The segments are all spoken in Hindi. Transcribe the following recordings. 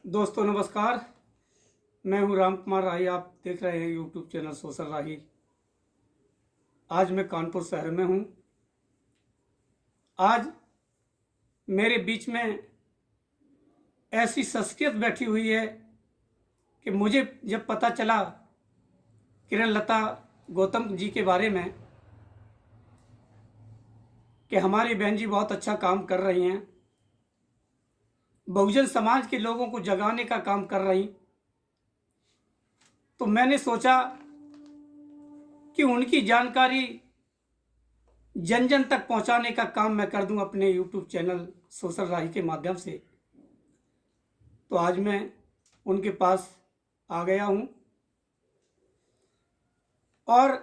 दोस्तों नमस्कार। मैं हूं राम कुमार राही। आप देख रहे हैं यूट्यूब चैनल सोशल राही। आज मैं कानपुर शहर में हूं। आज मेरे बीच में ऐसी शख्सियत बैठी हुई है कि मुझे जब पता चला किरण लता गौतम जी के बारे में कि हमारी बहन जी बहुत अच्छा काम कर रही हैं, बहुजन समाज के लोगों को जगाने का काम कर रही, तो मैंने सोचा कि उनकी जानकारी जन जन तक पहुंचाने का काम मैं कर दूं अपने यूट्यूब चैनल सोशल राही के माध्यम से। तो आज मैं उनके पास आ गया हूं और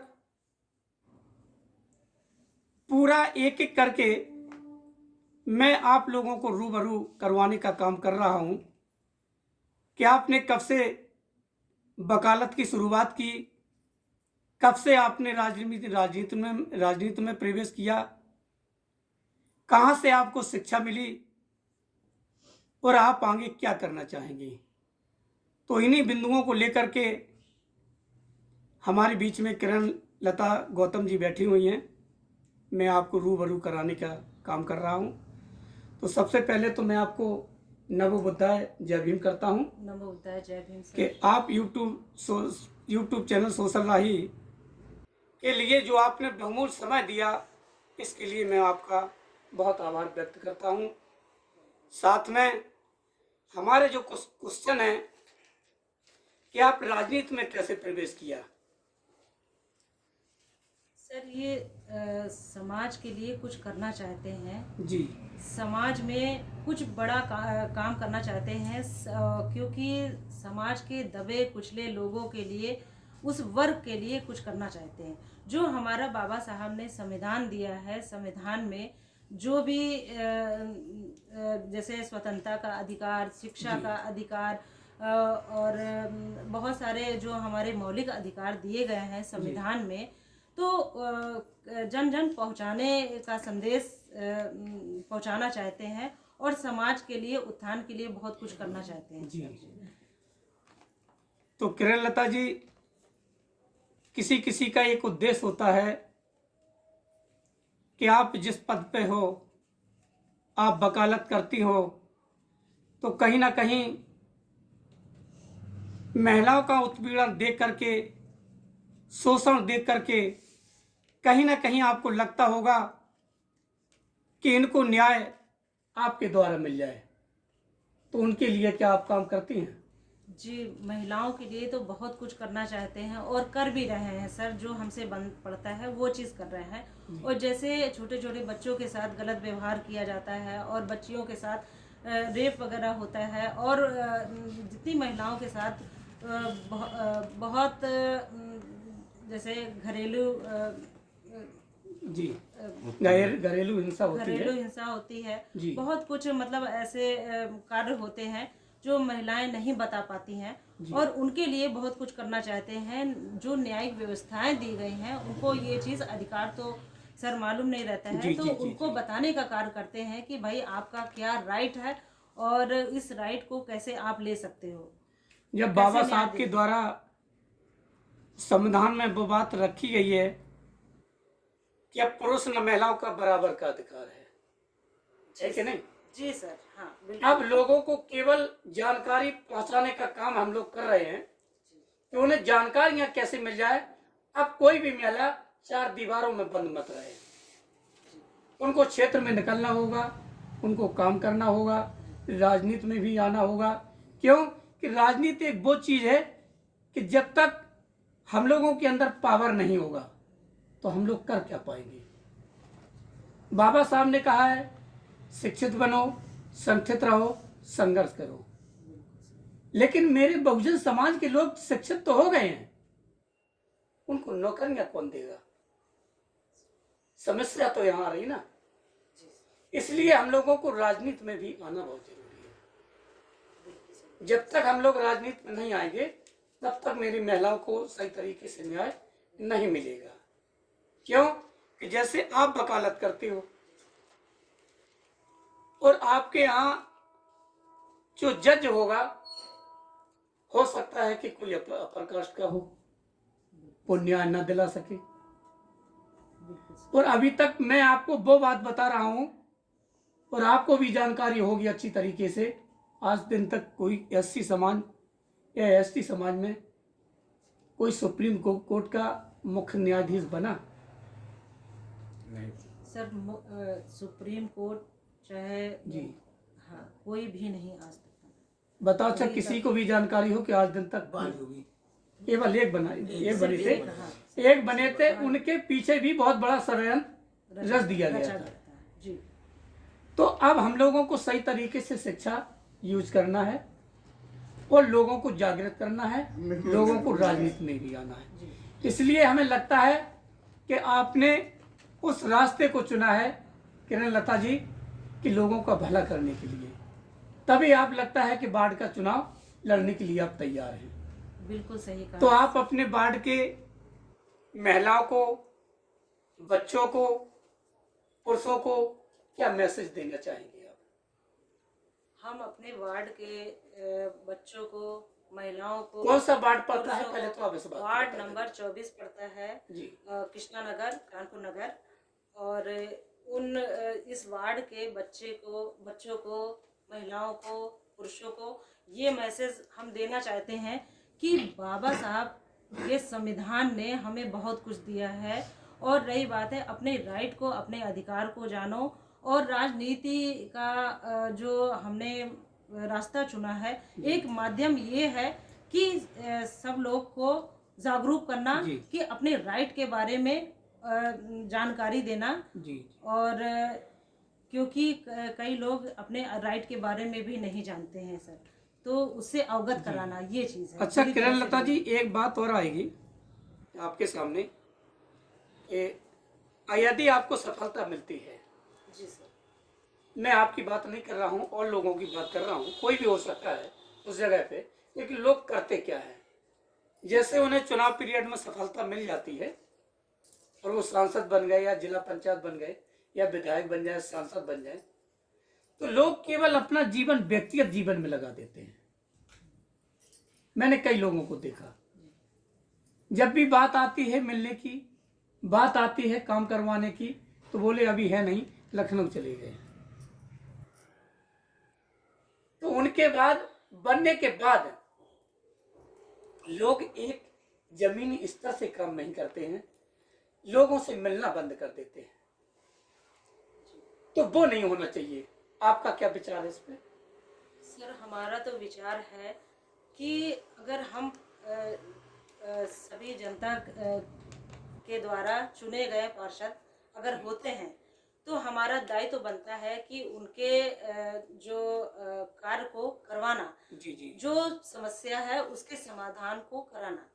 पूरा एक एक करके मैं आप लोगों को रूबरू करवाने का काम कर रहा हूं कि आपने कब से वकालत की शुरुआत की, कब से आपने राजनीति में प्रवेश किया, कहां से आपको शिक्षा मिली और आप आगे क्या करना चाहेंगे। तो इन्हीं बिंदुओं को लेकर के हमारे बीच में किरण लता गौतम जी बैठी हुई हैं। मैं आपको रूबरू कराने का काम कर रहा हूं। तो सबसे पहले तो मैं आपको नमो बुद्धाय जय भीम करता हूं। नमो बुद्धाय जय भीम सर। कि आप यूट्यूब चैनल सोशल राही के लिए जो आपने बहुमूल्य समय दिया, इसके लिए मैं आपका बहुत आभार व्यक्त करता हूं। साथ में हमारे जो कुछ क्वेश्चन है कि आप राजनीति में कैसे प्रवेश किया। सर ये समाज के लिए कुछ करना चाहते हैं जी। समाज में कुछ बड़ा काम करना चाहते हैं क्योंकि समाज के दबे कुचले लोगों के लिए, उस वर्ग के लिए कुछ करना चाहते हैं। जो हमारा बाबा साहब ने संविधान दिया है, संविधान में जो भी जैसे स्वतंत्रता का अधिकार, शिक्षा का अधिकार और बहुत सारे जो हमारे मौलिक अधिकार दिए गए हैं संविधान में, तो जन जन पहुंचाने का संदेश पहुंचाना चाहते हैं और समाज के लिए, उत्थान के लिए बहुत कुछ करना चाहते हैं जी। तो किरण लता जी, किसी किसी का एक उद्देश्य होता है कि आप जिस पद पे हो, आप वकालत करती हो, तो कहीं ना कहीं महिलाओं का उत्पीड़न देख करके, शोषण देख करके कहीं ना कहीं आपको लगता होगा कि इनको न्याय आपके द्वारा मिल जाए। तो उनके लिए क्या आप काम करती हैं? जी, महिलाओं के लिए तो बहुत कुछ करना चाहते हैं और कर भी रहे हैं सर। जो हमसे बन पड़ता है वो चीज़ कर रहे हैं। और जैसे छोटे छोटे बच्चों के साथ गलत व्यवहार किया जाता है और बच्चियों के साथ रेप वगैरह होता है, और जितनी महिलाओं के साथ बहुत जैसे घरेलू जी, घरेलू हिंसा होती है। घरेलू हिंसा होती है, जी। बहुत कुछ मतलब ऐसे कार्य होते हैं जो महिलाएं नहीं बता पाती हैं और उनके लिए बहुत कुछ करना चाहते हैं। जो न्यायिक व्यवस्थाएं दी गई हैं उनको ये चीज़ अधिकार तो सर मालूम नहीं रहता है, तो उनको बताने का कार्य करते हैं कि भाई आपका क्या राइट है और इस राइट को कैसे आप ले सकते हो। जब बाबा साहब के द्वारा संविधान में वो बात रखी गई है कि अब पुरुष न महिलाओं का बराबर का अधिकार है कि नहीं? जी सर, हाँ अब लोगों को केवल जानकारी पहुंचाने का काम हम लोग कर रहे हैं कि उन्हें जानकारियां कैसे मिल जाए। अब कोई भी महिला चार दीवारों में बंद मत रहे, उनको क्षेत्र में निकलना होगा, उनको काम करना होगा, राजनीति में भी आना होगा। क्यों कि राजनीति एक वो चीज है कि जब तक हम लोगों के अंदर पावर नहीं होगा तो हम लोग कर क्या पाएंगे। बाबा साहब ने कहा है शिक्षित बनो, संगठित रहो, संघर्ष करो। लेकिन मेरे बहुजन समाज के लोग शिक्षित तो हो गए हैं, उनको नौकरियां कौन देगा? समस्या तो यहां आ रही ना। इसलिए हम लोगों को राजनीति में भी आना बहुत जरूरी है। जब तक हम लोग राजनीति में नहीं आएंगे तब तक मेरी महिलाओं को सही तरीके से न्याय नहीं मिलेगा। क्यों कि जैसे आप वकालत करते हो और आपके यहाँ जो जज होगा हो सकता है कि कोई अपर कास्ट का हो, वो न्याय न दिला सके। और अभी तक मैं आपको वो बात बता रहा हूं और आपको भी जानकारी होगी अच्छी तरीके से, आज दिन तक कोई एससी समाज या एसटी समाज में कोई सुप्रीम कोर्ट का मुख्य न्यायाधीश बना नहीं। सर सुप्रीम कोर्ट चाहे जी। हाँ कोई भी नहीं आज तक बना। बताओ, अच्छा किसी को भी जानकारी हो कि आज दिन तक होगी। केवल एक बने थे, हाँ, एक बने थे, उनके पीछे भी बहुत बड़ा षड्यंत्र रच दिया गया था। जी। तो अब हम लोगों को सही तरीके से शिक्षा यूज करना है और लोगों को जागृत करना है, लोगों को राजनीति में भी आना है। इसलिए हमें लगता है कि आपने उस रास्ते को चुना है किरण लता जी कि लोगों का भला करने के लिए, तभी आप लगता है कि वार्ड का चुनाव लड़ने के लिए आप तैयार हैं। बिल्कुल सही कहा। तो आप अपने वार्ड के महिलाओं को, बच्चों को, पुरुषों को क्या मैसेज देना चाहेंगे आप? हम अपने वार्ड के बच्चों को, महिलाओं को, कौन सा वार्ड पड़ता है पहले तो आप इस बात वार्ड नंबर 24 पड़ता है जी। कृष्णा नगर, कानपुर नगर। और इस वार्ड के बच्चों को, महिलाओं को, पुरुषों को ये मैसेज हम देना चाहते हैं कि बाबा साहब के संविधान ने हमें बहुत कुछ दिया है। और रही बात है अपने राइट को, अपने अधिकार को जानो। और राजनीति का जो हमने रास्ता चुना है, एक माध्यम ये है कि सब लोग को जागरूक करना कि अपने राइट के बारे में जानकारी देना जी। और क्योंकि कई लोग अपने राइट के बारे में भी नहीं जानते हैं सर, तो उससे अवगत कराना ये चीज़ है। अच्छा किरण लता जी, एक बात और आएगी आपके सामने कि यदि आपको सफलता मिलती है, जी सर, मैं आपकी बात नहीं कर रहा हूँ और लोगों की बात कर रहा हूँ, कोई भी हो सकता है उस जगह पे, क्योंकि लोग करते क्या है, जैसे उन्हें चुनाव पीरियड में सफलता मिल जाती है और वो सांसद बन गए या जिला पंचायत बन गए या विधायक बन जाए, सांसद बन जाए, तो लोग केवल अपना जीवन व्यक्तिगत जीवन में लगा देते हैं। मैंने कई लोगों को देखा, जब भी बात आती है मिलने की, बात आती है काम करवाने की, तो बोले अभी है नहीं, लखनऊ चले गए। तो उनके बाद बनने के बाद लोग एक जमीनी स्तर से काम नहीं करते हैं, लोगों से मिलना बंद कर देते हैं। तो वो नहीं होना चाहिए। आपका क्या विचार है इस पे? सर हमारा तो विचार है कि अगर हम सभी जनता के द्वारा चुने गए पार्षद अगर होते हैं, तो हमारा दायित्व तो बनता है कि उनके जो कार्य को करवाना, जी। जो समस्या है उसके समाधान को कराना,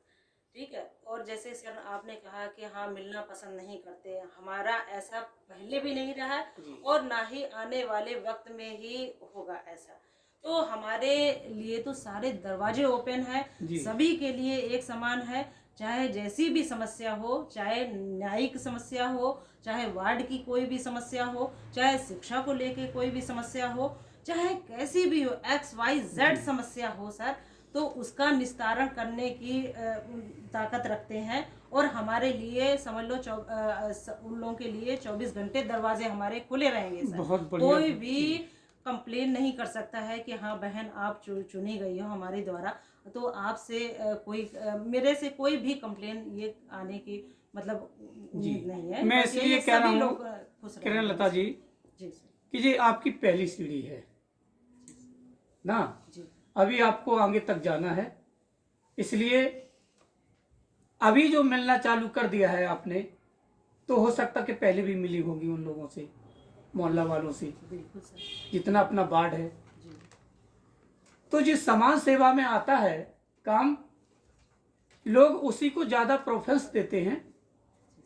ठीक है। और जैसे सर आपने कहा कि हाँ मिलना पसंद नहीं करते, हमारा ऐसा पहले भी नहीं रहा और ना ही आने वाले वक्त में ही होगा ऐसा। तो हमारे लिए तो सारे दरवाजे ओपन है, सभी के लिए एक समान है, चाहे जैसी भी समस्या हो, चाहे न्यायिक समस्या हो, चाहे वार्ड की कोई भी समस्या हो, चाहे शिक्षा को लेके कोई भी समस्या हो, चाहे कैसी भी हो, XYZ समस्या हो सर, तो उसका निस्तारण करने की ताकत रखते हैं। और हमारे लिए समझ लो उन लोगों के लिए 24 घंटे दरवाजे हमारे खुले रहेंगे सर। बहुत कोई भी कंप्लेन नहीं कर सकता है कि हाँ बहन आप चुनी गई हो हमारे द्वारा, तो आपसे कोई मेरे से कोई भी कंप्लेन ये आने की मतलब उम्मीद नहीं है। मैं इसलिए कह रहा हूँ किरण लता जी जी सर कि ये आपकी पहली सीढ़ी है ना, जी, अभी आपको आगे तक जाना है। इसलिए अभी जो मिलना चालू कर दिया है आपने, तो हो सकता कि पहले भी मिली होगी उन लोगों से, मोहल्ला वालों से, बिल्कुल सर, जितना अपना वार्ड है। जी। तो जिस समाज सेवा में आता है काम, लोग उसी को ज्यादा प्रेफरेंस देते हैं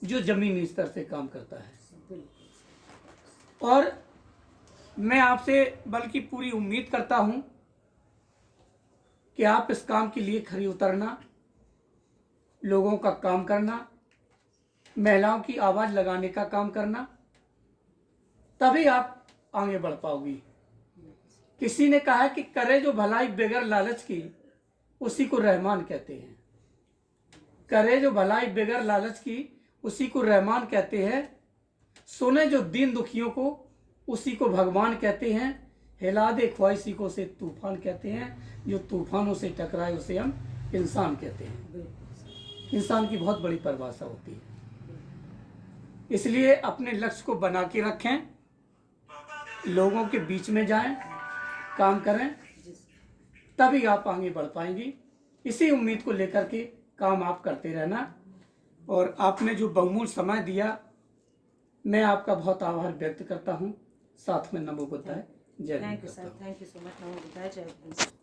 जो जमीनी स्तर से काम करता है। और मैं आपसे बल्कि पूरी उम्मीद करता हूं कि आप इस काम के लिए खरी उतरना, लोगों का काम करना, महिलाओं की आवाज लगाने का काम करना, तभी आप आगे बढ़ पाओगी। किसी ने कहा है कि करे जो भलाई बेगर लालच की, उसी को रहमान कहते हैं। करे जो भलाई बेगर लालच की, उसी को रहमान कहते हैं। सुने जो दीन दुखियों को, उसी को भगवान कहते हैं। हिला दे ख्वाहिशों से तूफान कहते हैं। जो तूफानों से टकराए उसे हम इंसान कहते हैं। इंसान की बहुत बड़ी परिभाषा होती है। इसलिए अपने लक्ष्य को बना के रखें, लोगों के बीच में जाएं, काम करें, तभी आप आगे बढ़ पाएंगी। इसी उम्मीद को लेकर के काम आप करते रहना। और आपने जो बहुमूल्य समय दिया, मैं आपका बहुत आभार व्यक्त करता हूं। साथ में नमो बुद्धाय, जय हिंद थैंक यू करता सर, हूं। Thank you so much. नमो बुद्धाय, जय हिंद।